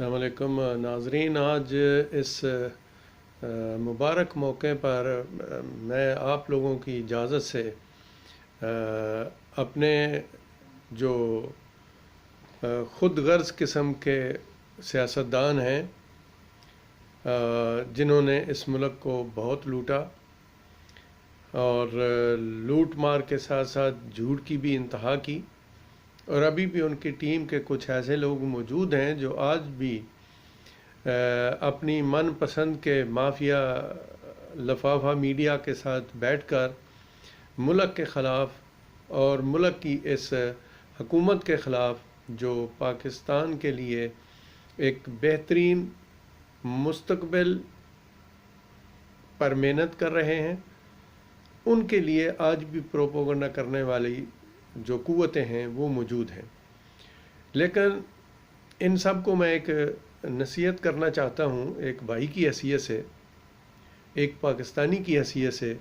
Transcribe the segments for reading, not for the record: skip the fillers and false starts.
السلام علیکم ناظرین، آج اس مبارک موقع پر میں آپ لوگوں کی اجازت سے اپنے جو خود غرض قسم کے سیاستدان ہیں جنہوں نے اس ملک کو بہت لوٹا اور لوٹ مار کے ساتھ ساتھ جھوٹ کی بھی انتہا کی، اور ابھی بھی ان کی ٹیم کے کچھ ایسے لوگ موجود ہیں جو آج بھی اپنی من پسند کے مافیا لفافہ میڈیا کے ساتھ بیٹھ کر ملک کے خلاف اور ملک کی اس حکومت کے خلاف جو پاکستان کے لیے ایک بہترین مستقبل پر محنت کر رہے ہیں، ان کے لیے آج بھی پروپیگنڈا کرنے والی جو قوتیں ہیں وہ موجود ہیں۔ لیکن ان سب کو میں ایک نصیحت کرنا چاہتا ہوں، ایک بھائی کی حیثیت سے، ایک پاکستانی کی حیثیت سے،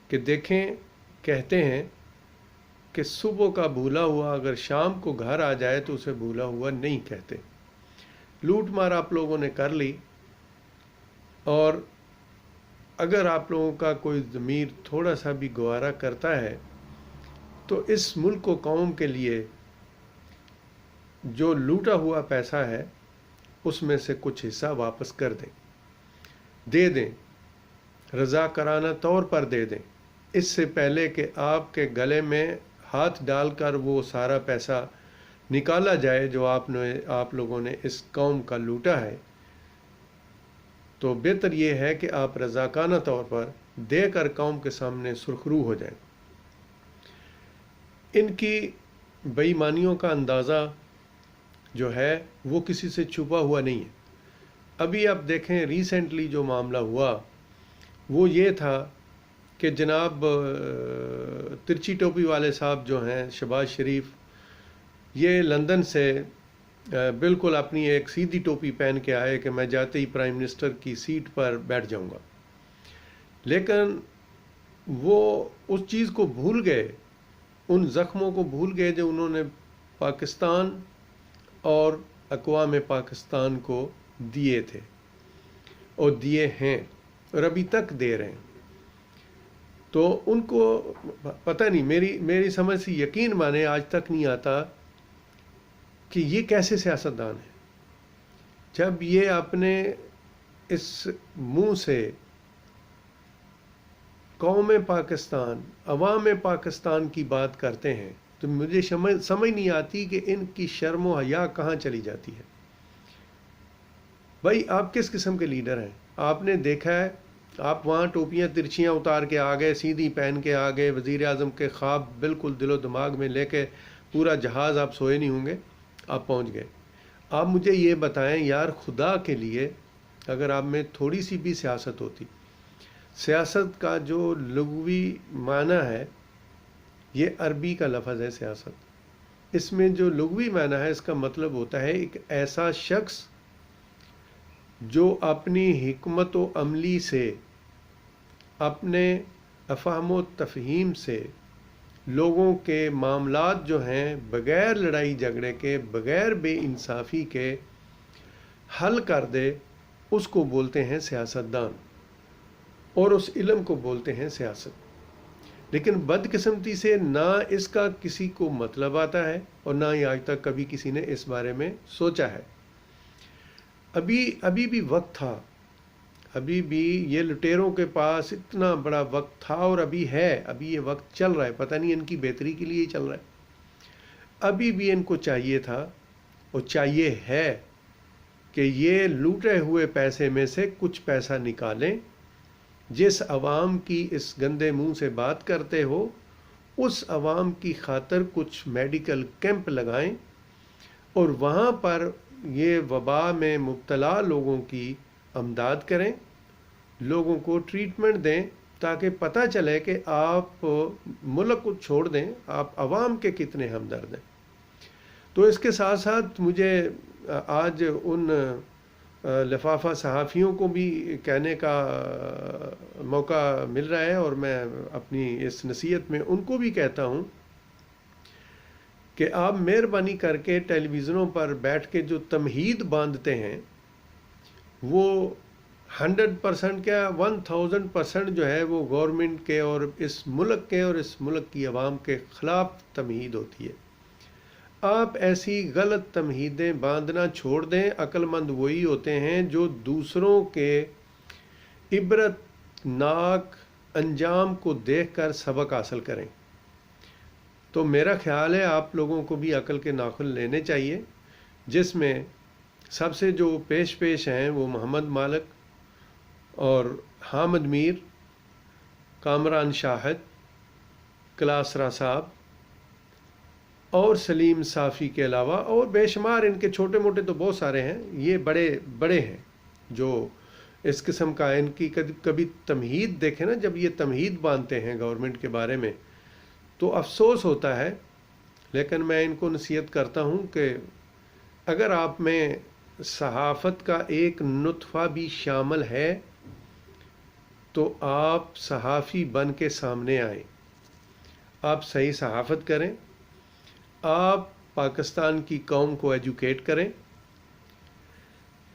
کہ دیکھیں، کہتے ہیں کہ صبح کا بھولا ہوا اگر شام کو گھر آ جائے تو اسے بھولا ہوا نہیں کہتے۔ لوٹ مار آپ لوگوں نے کر لی، اور اگر آپ لوگوں کا کوئی ضمیر تھوڑا سا بھی گوارا کرتا ہے تو اس ملک و قوم کے لیے جو لوٹا ہوا پیسہ ہے اس میں سے کچھ حصہ واپس کر دے دیں، رضاکارانہ طور پر دے دیں، اس سے پہلے کہ آپ کے گلے میں ہاتھ ڈال کر وہ سارا پیسہ نکالا جائے جو آپ لوگوں نے اس قوم کا لوٹا ہے۔ تو بہتر یہ ہے کہ آپ رضاکارانہ طور پر دے کر قوم کے سامنے سرخرو ہو جائیں۔ ان کی بے ایمانیوں کا اندازہ جو ہے وہ کسی سے چھپا ہوا نہیں ہے۔ ابھی آپ دیکھیں، ریسنٹلی جو معاملہ ہوا وہ یہ تھا کہ جناب ترچی ٹوپی والے صاحب جو ہیں شہباز شریف، یہ لندن سے بالکل اپنی ایک سیدھی ٹوپی پہن کے آئے کہ میں جاتے ہی پرائم منسٹر کی سیٹ پر بیٹھ جاؤں گا، لیکن وہ اس چیز کو بھول گئے، ان زخموں کو بھول گئے جو انہوں نے پاکستان اور اقوام پاکستان کو دیے تھے اور دیے ہیں اور ابھی تک دے رہے ہیں۔ تو ان کو پتہ نہیں، میری سمجھ سے یقین مانے آج تک نہیں آتا کہ یہ کیسے سیاستدان ہیں، جب یہ اپنے اس منہ سے قوم پاکستان، عوام پاکستان کی بات کرتے ہیں تو مجھے سمجھ نہیں آتی کہ ان کی شرم و حیا کہاں چلی جاتی ہے۔ بھائی، آپ کس قسم کے لیڈر ہیں؟ آپ نے دیکھا ہے، آپ وہاں ٹوپیاں ترچیاں اتار کے آ گئے، سیدھی پہن کے آ گئے، وزیر اعظم کے خواب بالکل دل و دماغ میں لے کے پورا جہاز آپ سوئے نہیں ہوں گے، آپ پہنچ گئے۔ آپ مجھے یہ بتائیں یار، خدا کے لیے، اگر آپ میں تھوڑی سی بھی سیاست ہوتی، سیاست کا جو لغوی معنی ہے، یہ عربی کا لفظ ہے سیاست، اس میں جو لغوی معنی ہے اس کا مطلب ہوتا ہے ایک ایسا شخص جو اپنی حکمت و عملی سے، اپنے افہام و تفہیم سے لوگوں کے معاملات جو ہیں بغیر لڑائی جھگڑے کے، بغیر بے انصافی کے حل کر دے، اس کو بولتے ہیں سیاستدان، اور اس علم کو بولتے ہیں سیاست۔ لیکن بدقسمتی سے نہ اس کا کسی کو مطلب آتا ہے اور نہ ہی آج تک کبھی کسی نے اس بارے میں سوچا ہے۔ ابھی بھی وقت تھا، ابھی بھی یہ لٹیروں کے پاس اتنا بڑا وقت تھا اور ابھی ہے، ابھی یہ وقت چل رہا ہے، پتہ نہیں ان کی بہتری کے لیے ہی چل رہا ہے۔ ابھی بھی ان کو چاہیے تھا اور چاہیے ہے کہ یہ لوٹے ہوئے پیسے میں سے کچھ پیسہ نکالیں، جس عوام کی اس گندے منہ سے بات کرتے ہو اس عوام کی خاطر کچھ میڈیکل کیمپ لگائیں اور وہاں پر یہ وبا میں مبتلا لوگوں کی امداد کریں، لوگوں کو ٹریٹمنٹ دیں، تاکہ پتہ چلے کہ آپ ملک کو چھوڑ دیں، آپ عوام کے کتنے ہمدرد ہیں۔ تو اس کے ساتھ ساتھ مجھے آج ان لفافہ صحافیوں کو بھی کہنے کا موقع مل رہا ہے، اور میں اپنی اس نصیحت میں ان کو بھی کہتا ہوں کہ آپ مہربانی کر کے ٹیلی ویژنوں پر بیٹھ کے جو تمہید باندھتے ہیں وہ 100% کیا 1000% جو ہے وہ گورنمنٹ کے اور اس ملک کے اور اس ملک کی عوام کے خلاف تمہید ہوتی ہے۔ آپ ایسی غلط تمہیدیں باندھنا چھوڑ دیں۔ عقل مند وہی ہوتے ہیں جو دوسروں کے عبرت ناک انجام کو دیکھ کر سبق حاصل کریں۔ تو میرا خیال ہے آپ لوگوں کو بھی عقل کے ناخن لینے چاہیے، جس میں سب سے جو پیش ہیں وہ محمد مالک اور حامد میر، کامران شاہد، کلاسرا صاحب اور سلیم صافی کے علاوہ اور بے شمار ان کے چھوٹے موٹے تو بہت سارے ہیں، یہ بڑے بڑے ہیں جو اس قسم کا ان کی کبھی تمہید دیکھیں نا، جب یہ تمہید باندھتے ہیں گورنمنٹ کے بارے میں تو افسوس ہوتا ہے۔ لیکن میں ان کو نصیحت کرتا ہوں کہ اگر آپ میں صحافت کا ایک نطفہ بھی شامل ہے تو آپ صحافی بن کے سامنے آئیں، آپ صحیح صحافت کریں، آپ پاکستان کی قوم کو ایجوکیٹ کریں،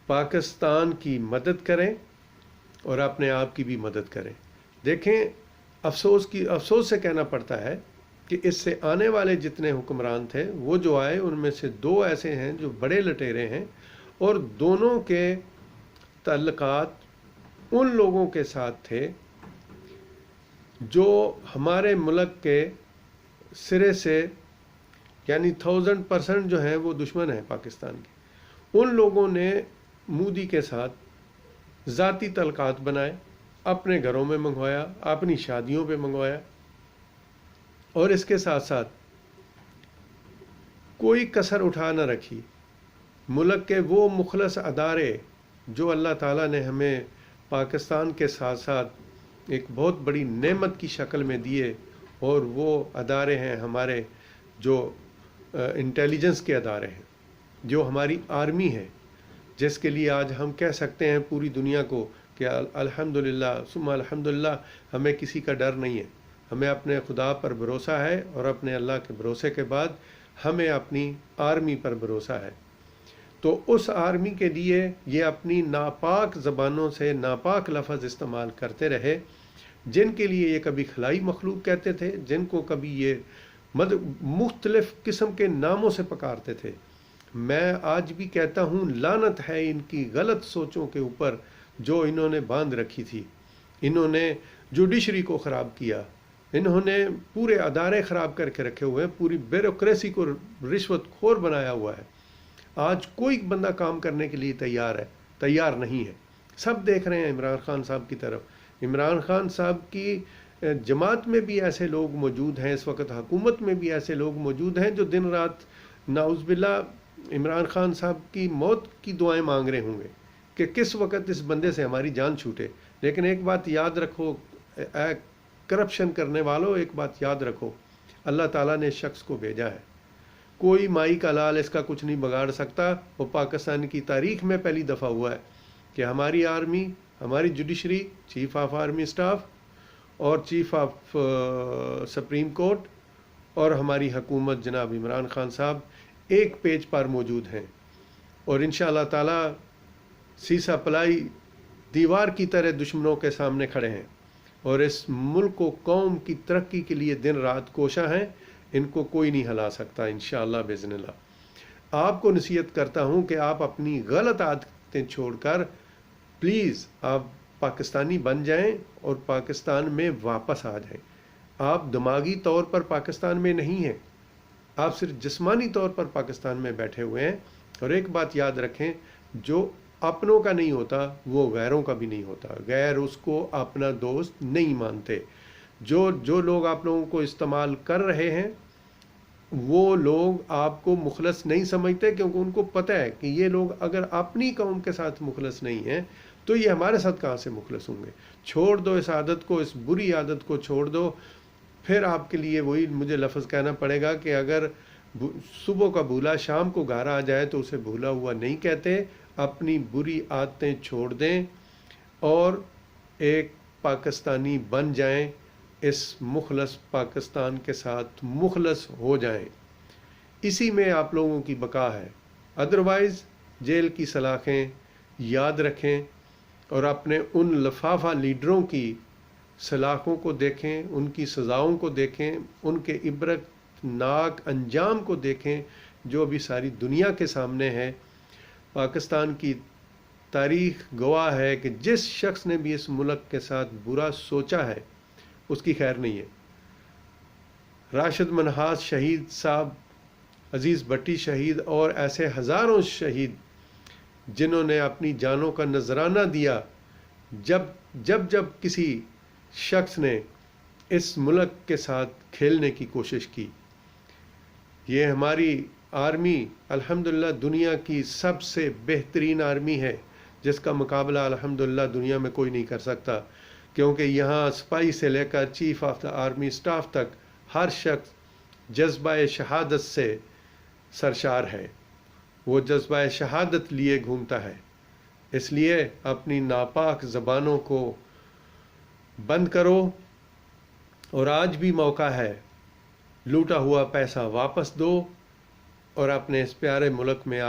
پاکستان کی مدد کریں اور اپنے آپ کی بھی مدد کریں۔ دیکھیں افسوس سے کہنا پڑتا ہے کہ اس سے آنے والے جتنے حکمران تھے وہ جو آئے ان میں سے 2 ایسے ہیں جو بڑے لٹیرے ہیں، اور دونوں کے تعلقات ان لوگوں کے ساتھ تھے جو ہمارے ملک کے سرے سے یعنی 1000% جو ہیں وہ دشمن ہیں پاکستان کے۔ ان لوگوں نے مودی کے ساتھ ذاتی تعلقات بنائے، اپنے گھروں میں منگوایا، اپنی شادیوں پہ منگوایا، اور اس کے ساتھ ساتھ کوئی کسر اٹھا نہ رکھی۔ ملک کے وہ مخلص ادارے جو اللہ تعالیٰ نے ہمیں پاکستان کے ساتھ ساتھ ایک بہت بڑی نعمت کی شکل میں دیے، اور وہ ادارے ہیں ہمارے جو انٹیلیجنس کے ادارے ہیں، جو ہماری آرمی ہے، جس کے لیے آج ہم کہہ سکتے ہیں پوری دنیا کو کہ الحمدللہ ثم الحمدللہ ہمیں کسی کا ڈر نہیں ہے، ہمیں اپنے خدا پر بھروسہ ہے، اور اپنے اللہ کے بھروسے کے بعد ہمیں اپنی آرمی پر بھروسہ ہے۔ تو اس آرمی کے لیے یہ اپنی ناپاک زبانوں سے ناپاک لفظ استعمال کرتے رہے، جن کے لیے یہ کبھی خلائی مخلوق کہتے تھے، جن کو کبھی یہ مختلف قسم کے ناموں سے پکارتے تھے۔ میں آج بھی کہتا ہوں لعنت ہے ان کی غلط سوچوں کے اوپر جو انہوں نے باندھ رکھی تھی۔ انہوں نے جوڈیشری کو خراب کیا، انہوں نے پورے ادارے خراب کر کے رکھے ہوئے ہیں، پوری بیوروکریسی کو رشوت خور بنایا ہوا ہے۔ آج کوئی بندہ کام کرنے کے لیے تیار نہیں ہے۔ سب دیکھ رہے ہیں عمران خان صاحب کی طرف۔ عمران خان صاحب کی جماعت میں بھی ایسے لوگ موجود ہیں، اس وقت حکومت میں بھی ایسے لوگ موجود ہیں جو دن رات نعوذ باللہ عمران خان صاحب کی موت کی دعائیں مانگ رہے ہوں گے کہ کس وقت اس بندے سے ہماری جان چھوٹے۔ لیکن ایک بات یاد رکھو اے کرپشن کرنے والوں، ایک بات یاد رکھو، اللہ تعالیٰ نے اس شخص کو بھیجا ہے، کوئی مائی کا لال اس کا کچھ نہیں بگاڑ سکتا۔ وہ پاکستان کی تاریخ میں پہلی دفعہ ہوا ہے کہ ہماری آرمی، ہماری judiciary, chief of army staff اور چیف آف سپریم کورٹ اور ہماری حکومت جناب عمران خان صاحب ایک پیج پر موجود ہیں، اور انشاءاللہ تعالی سیسا پلائی دیوار کی طرح دشمنوں کے سامنے کھڑے ہیں، اور اس ملک و قوم کی ترقی کے لیے دن رات کوشاں ہیں۔ ان کو کوئی نہیں ہلا سکتا انشاءاللہ باذن اللہ۔ آپ کو نصیحت کرتا ہوں کہ آپ اپنی غلط عادتیں چھوڑ کر پلیز آپ پاکستانی بن جائیں اور پاکستان میں واپس آ جائیں۔ آپ دماغی طور پر پاکستان میں نہیں ہیں، آپ صرف جسمانی طور پر پاکستان میں بیٹھے ہوئے ہیں۔ اور ایک بات یاد رکھیں، جو اپنوں کا نہیں ہوتا وہ غیروں کا بھی نہیں ہوتا، غیر اس کو اپنا دوست نہیں مانتے۔ جو لوگ آپ لوگوں کو استعمال کر رہے ہیں وہ لوگ آپ کو مخلص نہیں سمجھتے، کیونکہ ان کو پتہ ہے کہ یہ لوگ اگر اپنی قوم کے ساتھ مخلص نہیں ہیں تو یہ ہمارے ساتھ کہاں سے مخلص ہوں گے۔ چھوڑ دو اس عادت کو، اس بری عادت کو چھوڑ دو۔ پھر آپ کے لیے وہی مجھے لفظ کہنا پڑے گا کہ اگر صبح کا بھولا شام کو گھر آ جائے تو اسے بھولا ہوا نہیں کہتے۔ اپنی بری عادتیں چھوڑ دیں اور ایک پاکستانی بن جائیں، اس مخلص پاکستان کے ساتھ مخلص ہو جائیں۔ اسی میں آپ لوگوں کی بقا ہے. ادروائز جیل کی سلاخیں یاد رکھیں اور اپنے ان لفافہ لیڈروں کی سلاخوں کو دیکھیں، ان کی سزاؤں کو دیکھیں، ان کے عبرت ناک انجام کو دیکھیں جو ابھی ساری دنیا کے سامنے ہے. پاکستان کی تاریخ گواہ ہے کہ جس شخص نے بھی اس ملک کے ساتھ برا سوچا ہے اس کی خیر نہیں ہے. راشد منہاس شہید صاحب، عزیز بٹی شہید اور ایسے ہزاروں شہید جنہوں نے اپنی جانوں کا نذرانہ دیا جب کسی شخص نے اس ملک کے ساتھ کھیلنے کی کوشش کی. یہ ہماری آرمی الحمدللہ دنیا کی سب سے بہترین آرمی ہے جس کا مقابلہ الحمدللہ دنیا میں کوئی نہیں کر سکتا، کیونکہ یہاں سپاہی سے لے کر chief of the army staff تک ہر شخص جذبہ شہادت سے سرشار ہے. وہ جذبہ شہادت لیے گھومتا ہے. اس لیے اپنی ناپاک زبانوں کو بند کرو، اور آج بھی موقع ہے. لوٹا ہوا پیسہ واپس دو اور اپنے اس پیارے ملک میں